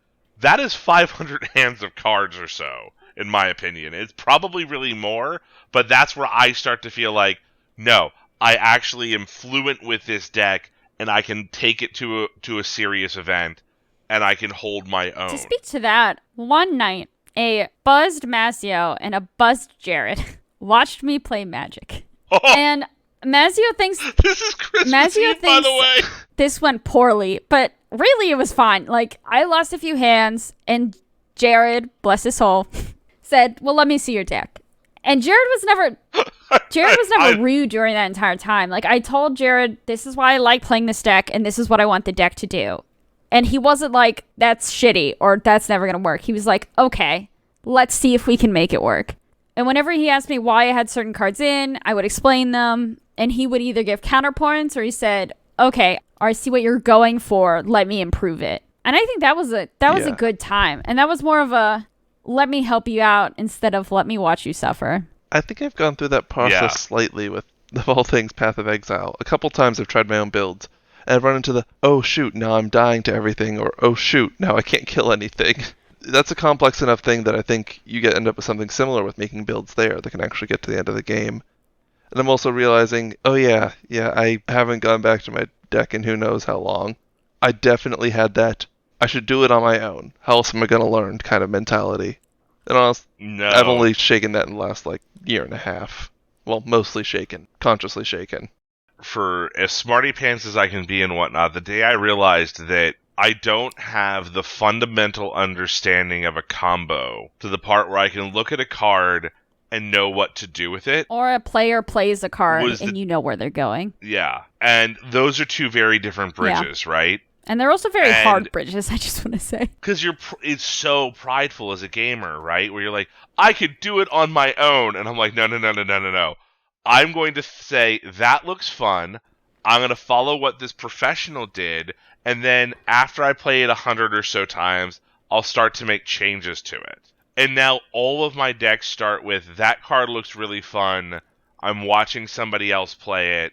that is 500 hands of cards or so, in my opinion. It's probably really more, but that's where I start to feel like, no, I actually am fluent with this deck, and I can take it to a serious event, and I can hold my own. To speak to that, one night, a buzzed Mazio and a buzzed Jared watched me play Magic. Oh, and Mazio thinks... This is Christmas Eve, by the way. This went poorly, but really it was fine. Like, I lost a few hands, and Jared, bless his soul, said, well, let me see your deck. And Jared was never rude during that entire time. Like, I told Jared, this is why I like playing this deck, and this is what I want the deck to do. And he wasn't like, that's shitty, or that's never going to work. He was like, okay, let's see if we can make it work. And whenever he asked me why I had certain cards in, I would explain them, and he would either give counterpoints, or he said, okay, or I see what you're going for, let me improve it. And I think that was a good time. And that was more of a, let me help you out, instead of let me watch you suffer. I think I've gone through that process slightly with of all things, Path of Exile. A couple times I've tried my own builds, and I've run into the, oh shoot, now I'm dying to everything, or oh shoot, now I can't kill anything. That's a complex enough thing that I think you end up with something similar with making builds there that can actually get to the end of the game. And I'm also realizing, oh yeah, I haven't gone back to my deck in who knows how long. I definitely had that, I should do it on my own. How else am I going to learn kind of mentality. And honestly, No. I've only shaken that in the last, year and a half. Well, mostly shaken. Consciously shaken. For as smarty pants as I can be and whatnot, the day I realized that I don't have the fundamental understanding of a combo to the part where I can look at a card and know what to do with it. Or a player plays a card and you know where they're going. Yeah. And those are two very different bridges, right? And they're also very hard bridges, I just want to say. Because it's so prideful as a gamer, right? Where you're like, I could do it on my own. And I'm like, no. I'm going to say, that looks fun. I'm going to follow what this professional did. And then after I play it 100 or so times, I'll start to make changes to it. And now all of my decks start with, that card looks really fun. I'm watching somebody else play it.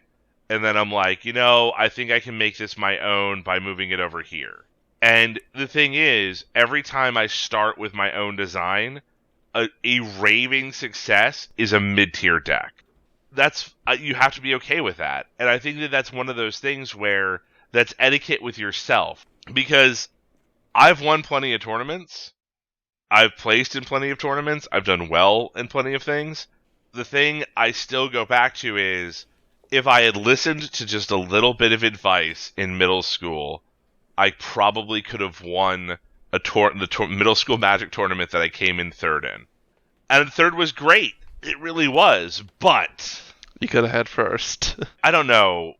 And then I'm like, I think I can make this my own by moving it over here. And the thing is, every time I start with my own design, a raving success is a mid-tier deck. That's you have to be okay with that. And I think that that's one of those things where that's etiquette with yourself. Because I've won plenty of tournaments. I've placed in plenty of tournaments. I've done well in plenty of things. The thing I still go back to is, if I had listened to just a little bit of advice in middle school, I probably could have won the middle school Magic tournament that I came in third in. And third was great. It really was. But you could have had first. I don't know.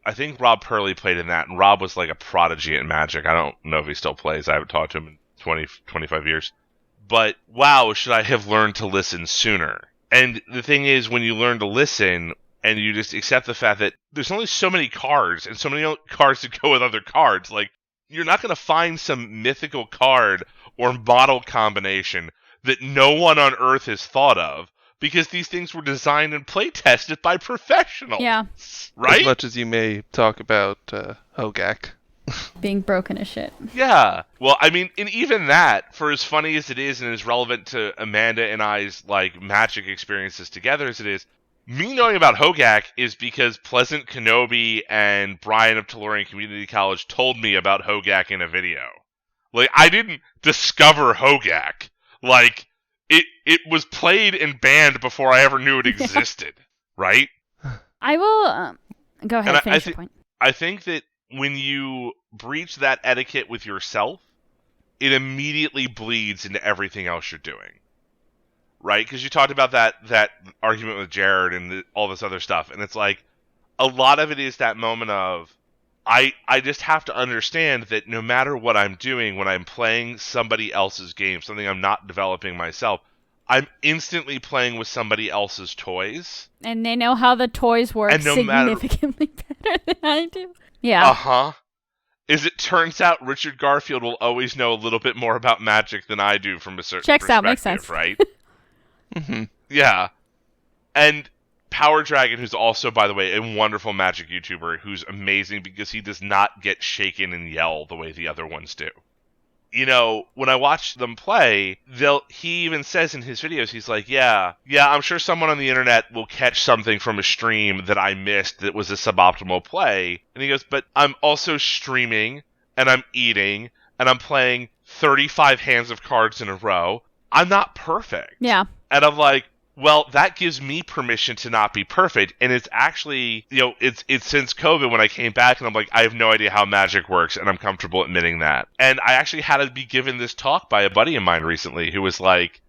I think Rob Purley played in that, and Rob was like a prodigy at Magic. I don't know if he still plays. I haven't talked to him in 20, 25 years. But wow, should I have learned to listen sooner? And the thing is, when you learn to listen, and you just accept the fact that there's only so many cards, and so many cards to go with other cards. Like, you're not going to find some mythical card or model combination that no one on Earth has thought of, because these things were designed and play tested by professionals. Yeah. Right? As much as you may talk about Hogak. Being broken as shit. Yeah. Well, I mean, and even that, for as funny as it is and as relevant to Amanda and I's, Magic experiences together as it is, me knowing about Hogak is because Pleasant Kenobi and Brian of Tellurian Community College told me about Hogak in a video. I didn't discover Hogak. It was played and banned before I ever knew it existed, right? I will... go ahead, finish your point. I think that when you breach that etiquette with yourself, it immediately bleeds into everything else you're doing. Right? Because you talked about that argument with Jared and all this other stuff, and it's like, a lot of it is that moment of, I just have to understand that no matter what I'm doing, when I'm playing somebody else's game, something I'm not developing myself, I'm instantly playing with somebody else's toys. And they know how the toys work significantly better than I do. Yeah. Uh-huh. As it turns out, Richard Garfield will always know a little bit more about Magic than I do from a certain Checks perspective, out, makes sense. Right? Mm-hmm. Yeah. And Power Dragon, who's also, by the way, a wonderful Magic YouTuber who's amazing because he does not get shaken and yell the way the other ones do. When I watch them play, he even says in his videos, he's like, yeah, I'm sure someone on the internet will catch something from a stream that I missed that was a suboptimal play. And he goes, but I'm also streaming, and I'm eating, and I'm playing 35 hands of cards in a row. I'm not perfect. Yeah. And I'm like, well, that gives me permission to not be perfect. And it's actually, it's since COVID when I came back and I'm like, I have no idea how Magic works, and I'm comfortable admitting that. And I actually had to be given this talk by a buddy of mine recently who was like,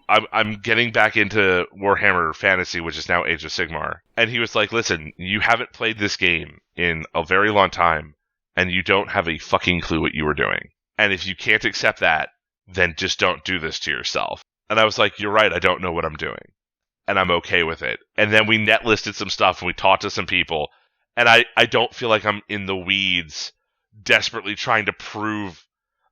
I'm getting back into Warhammer Fantasy, which is now Age of Sigmar. And he was like, listen, you haven't played this game in a very long time, and you don't have a fucking clue what you were doing. And if you can't accept that, then just don't do this to yourself. And I was like, you're right, I don't know what I'm doing. And I'm okay with it. And then we net listed some stuff and we talked to some people. And I don't feel like I'm in the weeds desperately trying to prove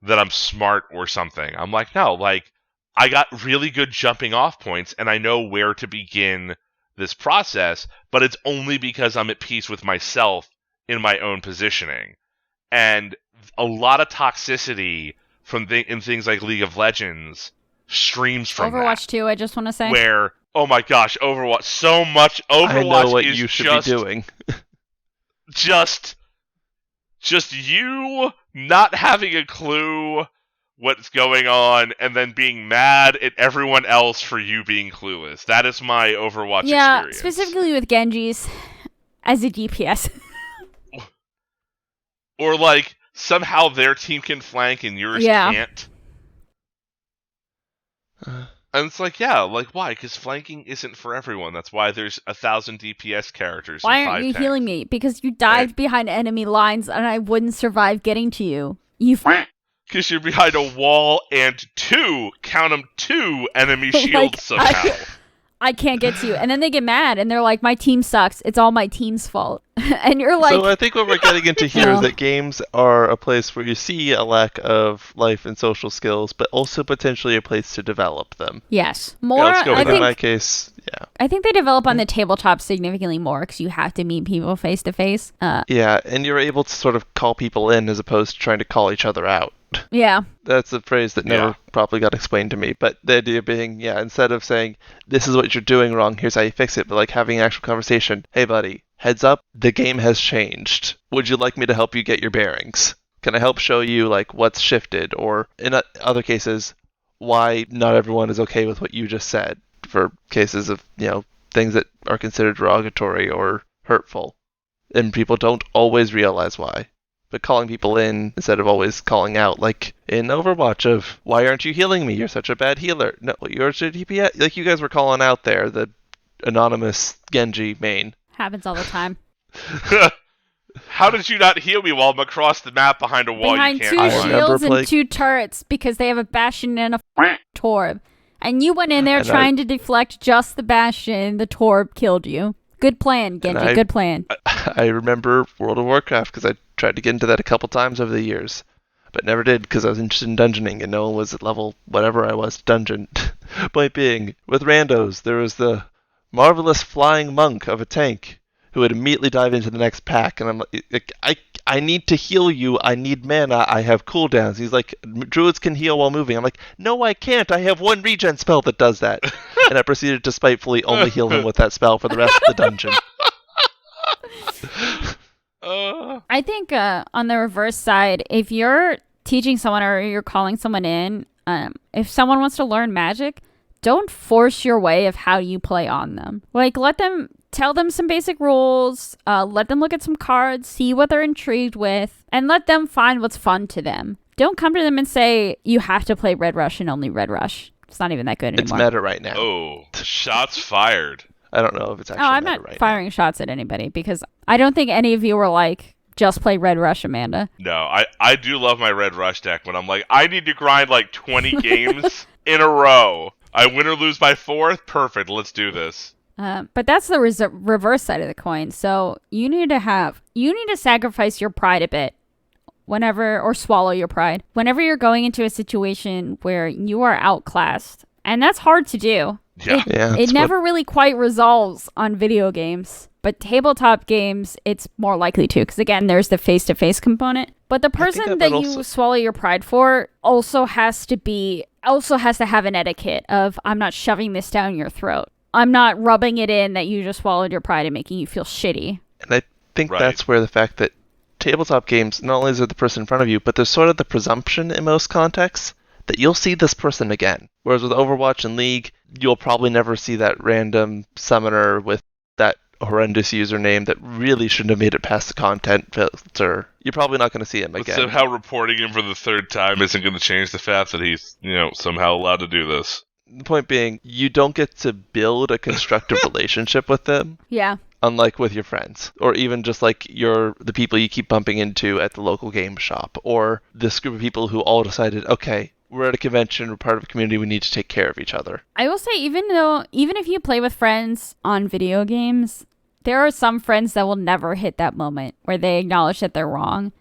that I'm smart or something. I'm like, no, I got really good jumping off points and I know where to begin this process, but it's only because I'm at peace with myself in my own positioning. And a lot of toxicity in things like League of Legends streams from Overwatch 2, I just want to say. where, oh my gosh, Overwatch, so much Overwatch I know what is you should just, be doing. just you not having a clue what's going on and then being mad at everyone else for you being clueless. That is my Overwatch experience. Specifically with Genjis as a DPS. Or like somehow their team can flank and yours can't. And it's like, yeah, like why? Because flanking isn't for everyone. That's why there's 1,000 DPS characters. Why and aren't 5 you tanks. healing me? Because you dived behind enemy lines and I wouldn't survive getting to you. Because you're behind a wall and 2 enemy shields somehow. I can't get to you. And then they get mad and they're like, my team sucks. It's all my team's fault. And you're like... So I think what we're getting into here is that games are a place where you see a lack of life and social skills, but also potentially a place to develop them. Yes. More, let's go with In my case, yeah. I think they develop on the tabletop significantly more because you have to meet people face to face. Yeah, and you're able to sort of call people in as opposed to trying to call each other out. Yeah. That's a phrase that never probably got explained to me. But the idea being, instead of saying, this is what you're doing wrong, here's how you fix it, but like having an actual conversation. Hey, buddy, heads up, the game has changed. Would you like me to help you get your bearings? Can I help show you like what's shifted? Or in other cases, why not everyone is okay with what you just said for cases of, things that are considered derogatory or hurtful. And people don't always realize why. But calling people in instead of always calling out, like in Overwatch of, why aren't you healing me? You're such a bad healer. No, you're a DPS. Like you guys were calling out there, the anonymous Genji main. Happens all the time. How did you not heal me while I'm across the map behind a wall Behind you can't 2 climb? shields and 2 turrets because they have a Bastion and a Torb. And you went in there trying to deflect just the Bastion. The Torb killed you. Good plan, Genji. Good plan. I remember World of Warcraft because I tried to get into that a couple times over the years, but never did because I was interested in dungeoning and no one was at level whatever I was dungeon. Point being, with randos, there was the marvelous flying monk of a tank who would immediately dive into the next pack, and I'm like, I need to heal you. I need mana. I have cooldowns. He's like, druids can heal while moving. I'm like, no, I can't. I have one regen spell that does that. And I proceeded to spitefully only heal him with that spell for the rest of the dungeon. I think on the reverse side, if you're teaching someone or you're calling someone in, if someone wants to learn magic, don't force your way of how you play on them. Like, tell them some basic rules, let them look at some cards, see what they're intrigued with, and let them find what's fun to them. Don't come to them and say, you have to play Red Rush and only Red Rush. It's not even that good anymore. It's meta right now. Oh, shots fired. I don't know if it's actually I'm meta not right firing shots at anybody because I don't think any of you were like, just play Red Rush, Amanda. No, I do love my Red Rush deck when I'm like, I need to grind like 20 games in a row. I win or lose by 4th? Perfect, let's do this. But that's the reverse side of the coin. So you need to sacrifice your pride a bit or swallow your pride. Whenever you're going into a situation where you are outclassed, and that's hard to do. It never really quite resolves on video games. But tabletop games, it's more likely to, because again, there's the face-to-face component. But the person that you swallow your pride for also has to have an etiquette of, I'm not shoving this down your throat. I'm not rubbing it in that you just swallowed your pride and making you feel shitty. And I think that's where the fact that tabletop games, not only is there the person in front of you, but there's sort of the presumption in most contexts that you'll see this person again. Whereas with Overwatch and League, you'll probably never see that random summoner with that horrendous username that really shouldn't have made it past the content filter. You're probably not going to see him again. So how reporting him for the 3rd time isn't going to change the fact that he's, somehow allowed to do this. The point being, you don't get to build a constructive relationship with them. Yeah. Unlike with your friends, or even just like the people you keep bumping into at the local game shop, or this group of people who all decided, okay, we're at a convention, we're part of a community, we need to take care of each other. I will say, even if you play with friends on video games, there are some friends that will never hit that moment where they acknowledge that they're wrong.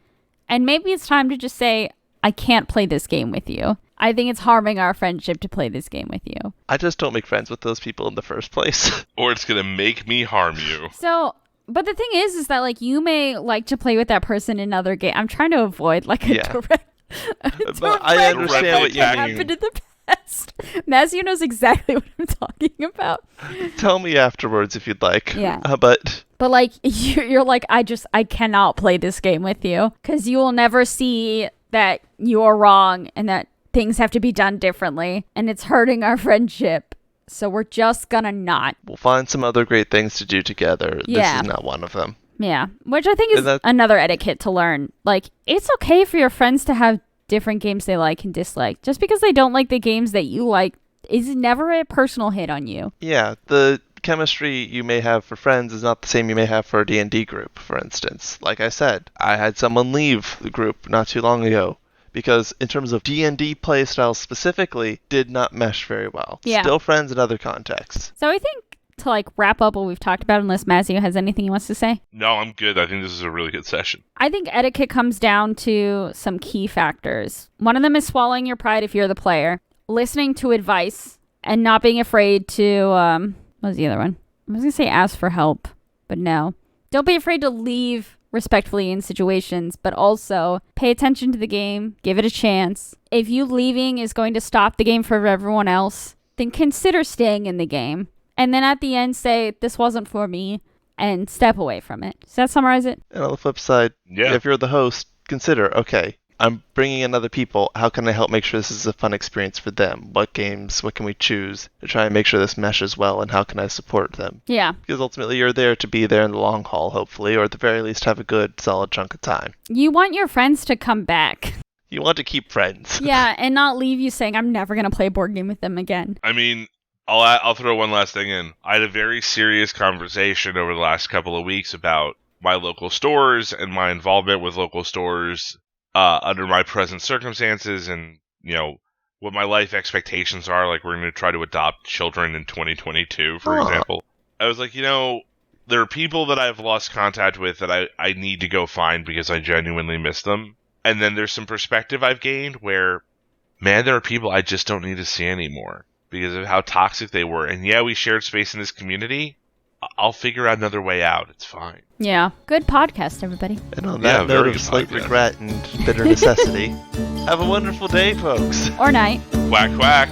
And maybe it's time to just say, I can't play this game with you. I think it's harming our friendship to play this game with you. I just don't make friends with those people in the first place. Or it's going to make me harm you. So, but the thing is that like you may like to play with that person in other game. I'm trying to avoid like a direct. But I understand what you mean. Happened in the past. Mazzy knows exactly what I'm talking about. Tell me afterwards if you'd like. Yeah. But like you're like I cannot play this game with you because you will never see that you are wrong and that things have to be done differently and it's hurting our friendship. So we're just gonna not. We'll find some other great things to do together. Yeah. This is not one of them. Yeah, which I think is another etiquette to learn. Like, it's okay for your friends to have different games they like and dislike. Just because they don't like the games that you like is never a personal hit on you. Yeah, the chemistry you may have for friends is not the same you may have for a D&D group, for instance. Like I said, I had someone leave the group not too long ago because in terms of D&D playstyles specifically, did not mesh very well. Yeah. Still friends in other contexts. So I think to like wrap up what we've talked about, unless Mazio has anything he wants to say. No, I'm good. I think this is a really good session. I think etiquette comes down to some key factors. One of them is swallowing your pride if you're the player, listening to advice, and not being afraid to, what was the other one? I was going to say ask for help, but no. Don't be afraid to leave respectfully in situations, but also pay attention to the game, give it a chance. If you leaving is going to stop the game for everyone else, then consider staying in the game. And then at the end say, this wasn't for me, and step away from it. Does that summarize it? And on the flip side, Yeah. if you're the host, consider, okay, I'm bringing in other people. How can I help make sure this is a fun experience for them? What games, what can we choose to try and make sure this meshes well, and how can I support them? Yeah. Because ultimately you're there to be there in the long haul, hopefully, or at the very least have a good, solid chunk of time. You want your friends to come back. You want to keep friends. Yeah, and not leave you saying, I'm never going to play a board game with them again. I mean, I'll throw one last thing in. I had a very serious conversation over the last couple of weeks about my local stores and my involvement with local stores under my present circumstances and, you know, what my life expectations are. Like, we're going to try to adopt children in 2022, for example. I was like, you know, there are people that I've lost contact with that I need to go find because I genuinely miss them. And then there's some perspective I've gained where, man, there are people I just don't need to see anymore because of how toxic they were. And yeah, we shared space in this community. I'll figure out another way out. It's fine. Yeah. Good podcast, everybody. And on that note of slight regret and bitter necessity, have a wonderful day, folks. Or night. Quack, quack.